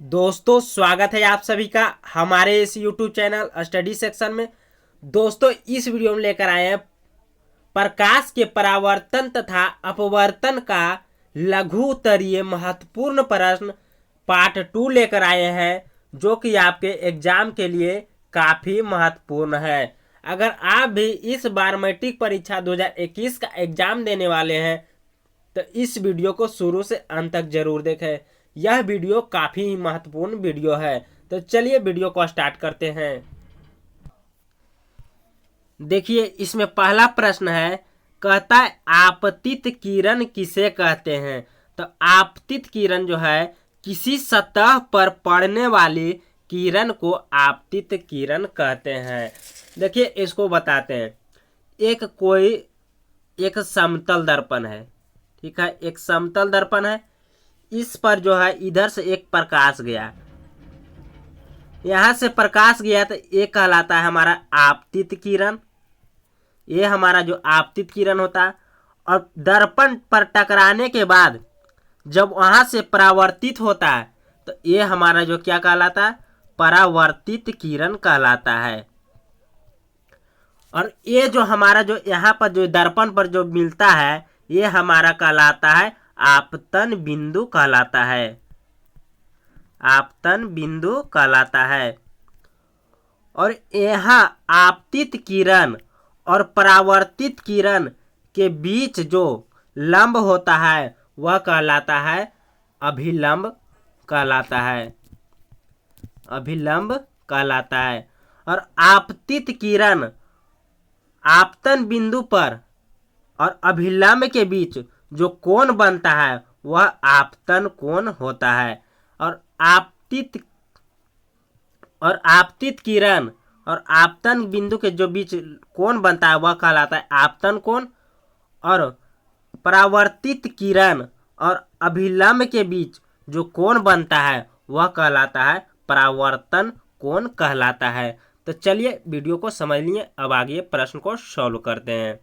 दोस्तों स्वागत है आप सभी का हमारे इस YouTube चैनल स्टडी सेक्शन में। दोस्तों इस वीडियो में लेकर आए हैं प्रकाश के परावर्तन तथा अपवर्तन का लघु उत्तरीय महत्वपूर्ण प्रश्न पार्ट 2 लेकर आए हैं, जो कि आपके एग्जाम के लिए काफी महत्वपूर्ण है। अगर आप भी इस बार मैट्रिक परीक्षा 2021 का एग्जाम देने वाले हैं तो इस वीडियो को शुरू से अंत तक जरूर देखें। यह वीडियो काफी ही महत्वपूर्ण वीडियो है। तो चलिए वीडियो को स्टार्ट करते हैं। देखिए इसमें पहला प्रश्न है, कहता है आपतित किरण किसे कहते हैं। तो आपतित किरण जो है किसी सतह पर पड़ने वाली किरण को आपतित किरण कहते हैं। देखिए इसको बताते हैं। एक समतल दर्पण है, ठीक है, एक समतल दर्पण है। इस पर जो है इधर से एक प्रकाश गया, यहां से प्रकाश गया तो ये कहलाता है हमारा आपतित किरण। ये हमारा जो आपतित किरण होता है, और दर्पण पर टकराने के बाद जब वहां से परावर्तित होता है तो ये हमारा जो क्या कहलाता है, परावर्तित किरण कहलाता है। और ये जो हमारा जो यहाँ पर जो दर्पण पर जो मिलता है ये हमारा कहलाता है आपतन बिंदु कहलाता है। आपतन बिंदु कहलाता है। और यहाँ आपतित किरण और परावर्तित किरण के बीच जो लंब होता है वह कहलाता है अभिलंब कहलाता है। अभिलंब कहलाता है। और आपतित किरण आपतन बिंदु पर और अभिलंब के बीच जो कोण बनता है वह आपतन कोण होता है। और आपतित किरण और आपतन बिंदु के जो बीच कोण बनता है वह कहलाता है आपतन कोण। और परावर्तित किरण और अभिलंब के बीच जो कोण बनता है वह कहलाता है परावर्तन कोण कहलाता है। तो चलिए वीडियो को समझ लिए, अब आगे प्रश्न को सॉल्व करते हैं।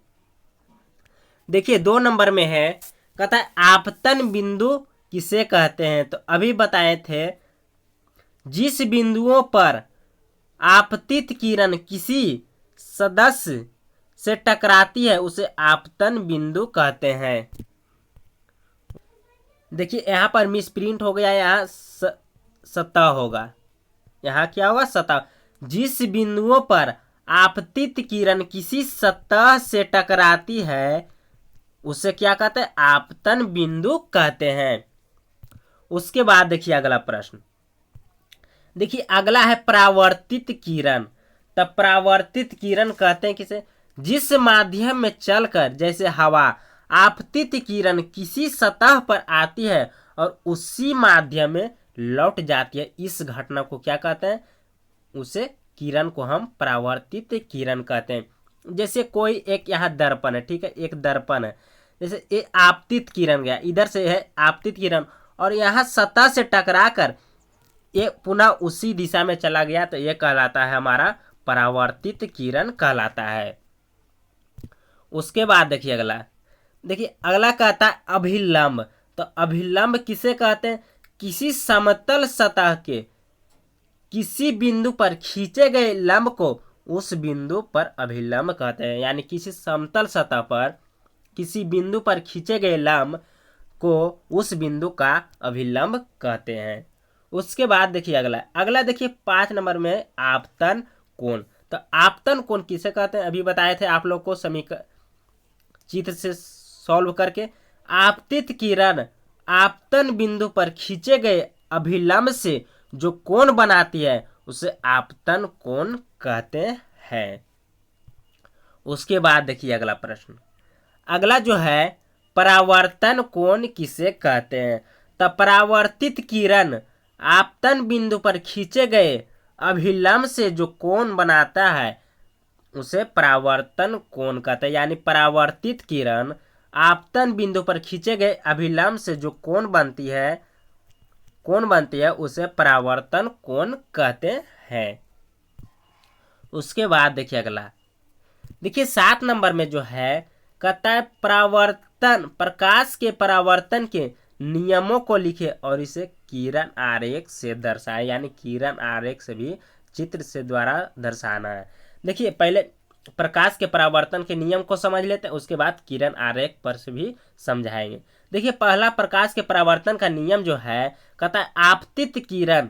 देखिए 2 नंबर में है, कहता है आपतन बिंदु किसे कहते हैं। तो अभी बताए थे जिस बिंदुओं पर आपतित किरण किसी सदस्य से टकराती है उसे आपतन बिंदु कहते हैं। देखिए यहाँ पर मिस प्रिंट हो गया, यहाँ सतह होगा, यहाँ क्या होगा, सतह। जिस बिंदुओं पर आपतित किरण किसी सतह से टकराती है उसे क्या कहते हैं, आपतन बिंदु कहते हैं। उसके बाद देखिए अगला प्रश्न। देखिए अगला है परावर्तित किरण। तब परावर्तित किरण कहते हैं किसे, जिस माध्यम में चलकर जैसे हवा आपतित किरण किसी सतह पर आती है और उसी माध्यम में लौट जाती है, इस घटना को क्या कहते हैं, उसे किरण को हम परावर्तित किरण कहते हैं। जैसे कोई एक यहाँ दर्पण है, ठीक है, एक दर्पण है, जैसे ये आपतित किरण गया, इधर से है आपतित किरण और यहाँ सतह से टकरा कर ये पुनः उसी दिशा में चला गया, तो ये कहलाता है हमारा परावर्तित किरण कहलाता है। उसके बाद देखिए अगला कहता है अभिलंब। तो अभिलंब किसे कहते हैं, किसी समतल सतह के किसी बिंदु पर खींचे गए लंब को उस बिंदु पर अभिलंब कहते हैं। यानी किसी समतल सतह पर किसी बिंदु पर खींचे गए लंब को उस बिंदु का अभिलंब कहते हैं। उसके बाद देखिए अगला देखिए 5 नंबर में आपतन कोण। तो आपतन कोण किसे कहते हैं, अभी बताए थे आप लोग को चित्र से सॉल्व करके। आपतित किरण आपतन बिंदु पर खींचे गए अभिलंब से जो कोण बनाती है उसे आपतन कोण कहते हैं। उसके बाद देखिए अगला प्रश्न। अगला जो है परावर्तन कोण किसे कहते हैं। तब परावर्तित किरण आपतन बिंदु पर खींचे गए अभिलंब से जो कोण बनाता है उसे परावर्तन कोण कहते हैं। यानी परावर्तित किरण आपतन बिंदु पर खींचे गए अभिलंब से जो कोण बनती है उसे परावर्तन कोण कहते हैं। उसके बाद देखिए 7 नंबर में जो है कहता है प्रकाश के परावर्तन के नियमों को लिखे और इसे किरण आरेख से दर्शाए, यानी किरण आरेख से भी चित्र से द्वारा दर्शाना है। देखिए पहले प्रकाश के परावर्तन के नियम को समझ लेते हैं, उसके बाद किरण आरेख पर से भी समझाएंगे। देखिए पहला प्रकाश के परावर्तन का नियम जो है कहता है आपतित किरण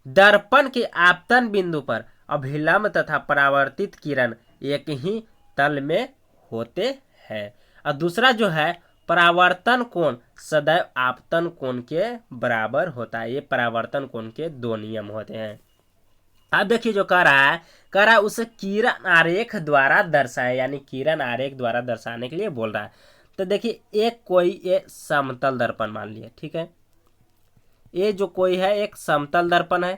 दर्पण के आपतन बिंदु पर अभिलंब तथा परावर्तित किरण एक ही तल में होते हैं। और दूसरा जो है परावर्तन कोण सदैव आपतन कोण के बराबर होता है। ये परावर्तन कोण के दो नियम होते हैं। अब देखिए जो कह रहा है उसे किरण आरेख द्वारा दर्शाए, यानी किरण आरेख द्वारा दर्शाने के लिए बोल रहा है। तो देखिए ये समतल दर्पण मान लिया, ठीक है। ये जो कोई है एक समतल दर्पण है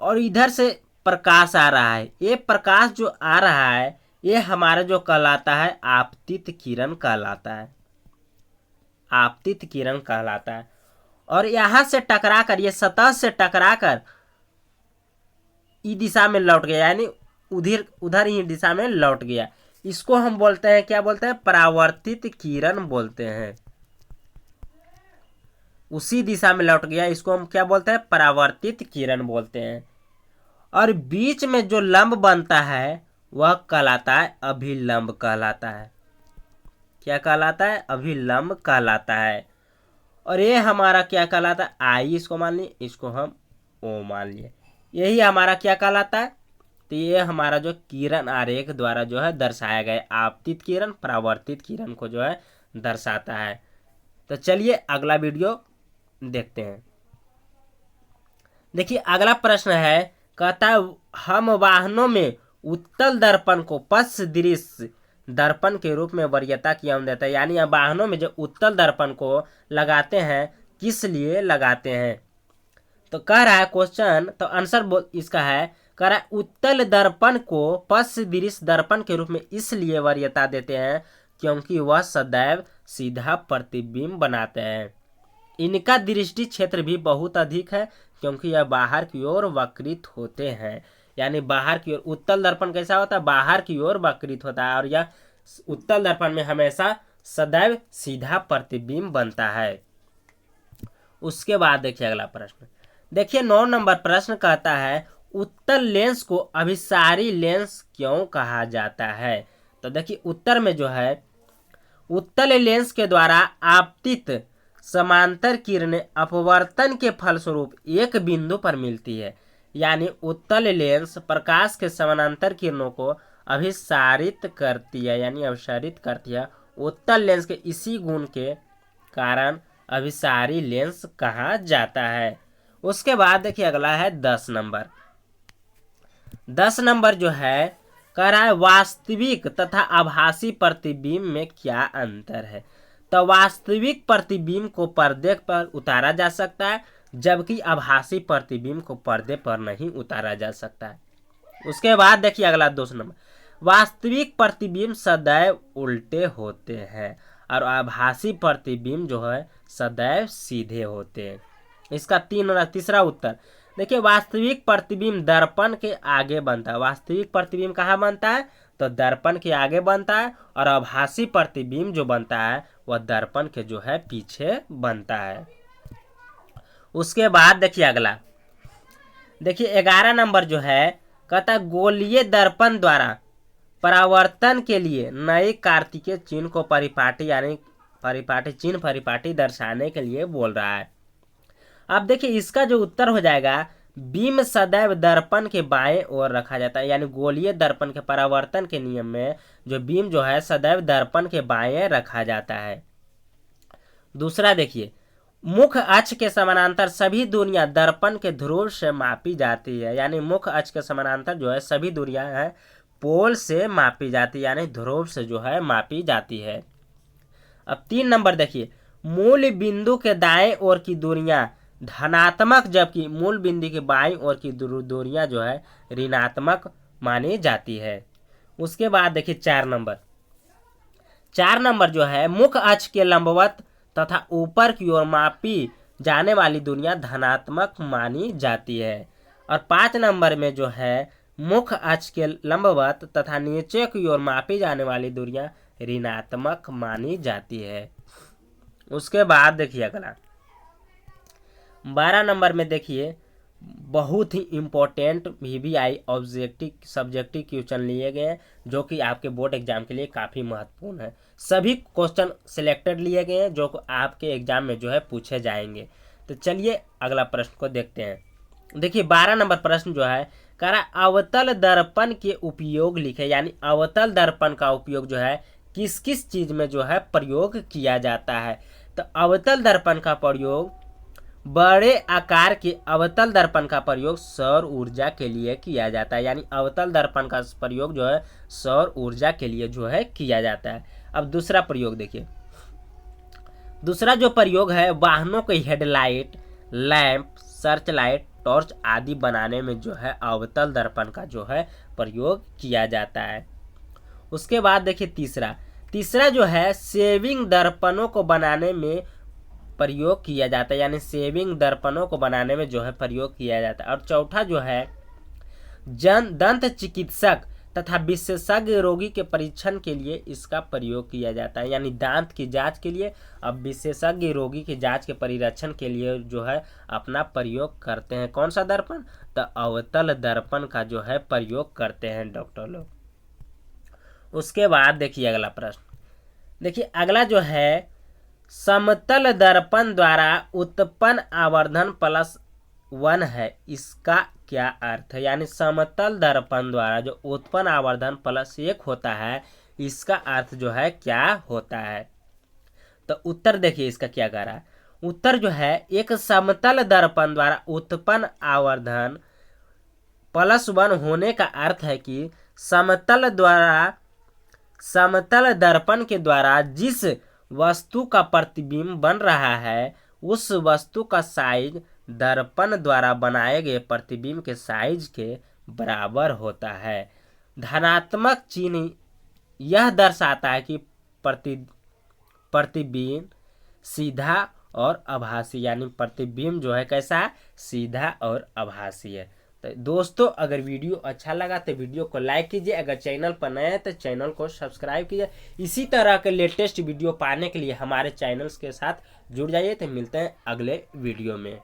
और इधर से प्रकाश आ रहा है। ये प्रकाश जो आ रहा है ये हमारा जो कहलाता है आपतित किरण कहलाता है, आपतित किरण कहलाता है। और यहां से टकरा कर, ये सतह से टकरा कर इस दिशा में लौट गया, यानी उधर ही दिशा में लौट गया। इसको हम बोलते हैं, क्या बोलते हैं, परावर्तित किरण बोलते हैं। उसी दिशा में लौट गया, इसको हम क्या बोलते हैं, परावर्तित किरण बोलते हैं। और बीच में जो लंब बनता है वह कहलाता है अभिलंब कहलाता है। क्या कहलाता है, अभिलंब कहलाता है। और ये हमारा क्या कहलाता है, आई इसको मान लिए, इसको हम ओ मान लिए। यही हमारा क्या कहलाता है, तो ये हमारा जो किरण आरेख द्वारा जो है दर्शाया गया आपतित किरण परावर्तित किरण को जो है दर्शाता है। तो चलिए अगला वीडियो देखते हैं। देखिए अगला प्रश्न है, कहता है हम वाहनों में उत्तल दर्पण को पश्च दृश्य दर्पण के रूप में वरीयता किया देता है। यानी वाहनों में जो उत्तल दर्पण को लगाते हैं किस लिए लगाते हैं, तो कह रहा है क्वेश्चन, तो आंसर इसका है, कह रहा है उत्तल दर्पण को पश्च दृश्य दर्पण के रूप में इसलिए वरीयता देते हैं क्योंकि वह सदैव सीधा प्रतिबिंब बनाते हैं। इनका दृष्टि क्षेत्र भी बहुत अधिक है क्योंकि यह बाहर की ओर वक्रित होते हैं। यानी बाहर की ओर उत्तल दर्पण कैसा होता है, बाहर की ओर वक्रित होता है। और यह उत्तल दर्पण में हमेशा सदैव सीधा प्रतिबिंब बनता है। उसके बाद देखिए अगला प्रश्न, देखिए 9 नंबर प्रश्न कहता है उत्तल लेंस को अभिसारी लेंस क्यों कहा जाता है। तो देखिए उत्तर में जो है उत्तल लेंस के द्वारा आपतित समांतर किरणें अपवर्तन के फलस्वरूप एक बिंदु पर मिलती है। यानी उत्तल लेंस प्रकाश के समानांतर किरणों को अभिसारित करती है, यानी अभिसारित करती है। उत्तल लेंस के इसी गुण के कारण अभिसारी लेंस कहा जाता है। उसके बाद देखिए अगला है 10 नंबर। 10 नंबर जो है कह रहा है वास्तविक तथा आभासी प्रतिबिंब में क्या अंतर है। तो वास्तविक प्रतिबिंब को पर्दे पर उतारा जा सकता है जबकि आभासी प्रतिबिंब को पर्दे पर नहीं उतारा जा सकता है। उसके बाद देखिए अगला 2 नंबर, वास्तविक प्रतिबिंब सदैव उल्टे होते हैं और आभासी प्रतिबिंब जो है सदैव सीधे होते हैं। इसका तीसरा उत्तर देखिए वास्तविक प्रतिबिंब दर्पण के आगे बनता है। वास्तविक प्रतिबिंब कहाँ बनता है, तो दर्पण के आगे बनता है। और आभासी प्रतिबिंब जो बनता है वह दर्पण के जो है पीछे बनता है। उसके बाद देखिए अगला, देखिए 11 नंबर जो है कहता है गोलीय दर्पण द्वारा परावर्तन के लिए नए कार्तिकेय चिन्ह को परिपाटी, यानी परिपाटी चिन्ह परिपाटी दर्शाने के लिए बोल रहा है। अब देखिए इसका जो उत्तर हो जाएगा, बीम सदैव दर्पण के बाएं ओर रखा जाता है। यानी गोलीय दर्पण के परावर्तन के नियम में जो बीम जो है सदैव दर्पण के बाएं रखा जाता है। दूसरा देखिए, मुख्य अक्ष के समानांतर सभी दूरियां दर्पण के ध्रुव से मापी जाती है। यानी मुख्य अक्ष के समानांतर जो है सभी दूरियां है पोल से मापी जाती है, यानी ध्रुव से जो है मापी जाती है। अब 3 नंबर देखिए, मूल बिंदु के दाएं ओर की दूरियां धनात्मक जबकि मूल बिंदु के बाईं ओर की दूरियां जो है ऋणात्मक मानी जाती है। उसके बाद देखिए 4 नंबर जो है मुख्य अक्ष के लंबवत तथा ऊपर की ओर मापी जाने वाली दूरियां धनात्मक मानी जाती है। और 5 नंबर में जो है मुख्य अक्ष के लंबवत तथा नीचे की ओर मापी जाने वाली दूरियां ऋणात्मक मानी जाती है। उसके बाद देखिए अगला 12 नंबर में देखिए बहुत ही important VVI objective subjective question लिए गए हैं जो कि आपके बोर्ड एग्जाम के लिए काफ़ी महत्वपूर्ण है। सभी क्वेश्चन सिलेक्टेड लिए गए हैं जो आपके एग्जाम में जो है पूछे जाएंगे। तो चलिए अगला प्रश्न को देखते हैं। देखिए 12 नंबर प्रश्न जो है कह रहा अवतल दर्पण के उपयोग लिखे, यानी अवतल दर्पण का उपयोग जो है किस किस चीज में जो है प्रयोग किया जाता है। तो अवतल दर्पण का प्रयोग बड़े आकार के अवतल दर्पण का प्रयोग सौर ऊर्जा के लिए किया जाता है, यानी अवतल दर्पण का प्रयोग जो है सौर ऊर्जा के लिए जो है किया जाता है। अब दूसरा प्रयोग देखिए, दूसरा जो प्रयोग है वाहनों के headlight, lamp, search light, torch आदि बनाने में जो है अवतल दर्पण का जो है प्रयोग किया जाता है। उसके बाद देखिए तीसरा जो है सेविंग दर्पणों को बनाने में प्रयोग किया जाता है, यानी सेविंग दर्पणों को बनाने में जो है प्रयोग किया जाता है। और चौथा जो है दंत चिकित्सक तथा विशेषज्ञ रोगी के परीक्षण के लिए इसका प्रयोग किया जाता है, यानी दांत की जांच के लिए अब विशेषज्ञ रोगी की जांच के परीक्षण के लिए जो है अपना प्रयोग करते हैं। कौन सा दर्पण? तो अवतल दर्पण का जो है प्रयोग करते हैं डॉक्टर लोग। उसके बाद देखिए अगला प्रश्न, देखिए अगला जो है समतल दर्पण द्वारा उत्पन्न आवर्धन +1 है, इसका क्या अर्थ है? यानी समतल दर्पण द्वारा जो उत्पन्न आवर्धन +1 होता है इसका अर्थ जो है क्या होता है? तो उत्तर देखिए इसका क्या कह रहा है। उत्तर जो है एक समतल दर्पण द्वारा उत्पन्न आवर्धन +1 होने का अर्थ है कि समतल दर्पण के द्वारा जिस वस्तु का प्रतिबिंब बन रहा है उस वस्तु का साइज दर्पण द्वारा बनाए गए प्रतिबिंब के साइज के बराबर होता है। धनात्मक चिन्ह यह दर्शाता है कि प्रतिबिंब सीधा और आभासी, यानी प्रतिबिंब जो है कैसा है? सीधा और आभासी है। तो दोस्तों अगर वीडियो अच्छा लगा तो वीडियो को लाइक कीजिए, अगर चैनल पर नए हैं तो चैनल को सब्सक्राइब कीजिए। इसी तरह के लेटेस्ट वीडियो पाने के लिए हमारे चैनल्स के साथ जुड़ जाइए। तो मिलते हैं अगले वीडियो में।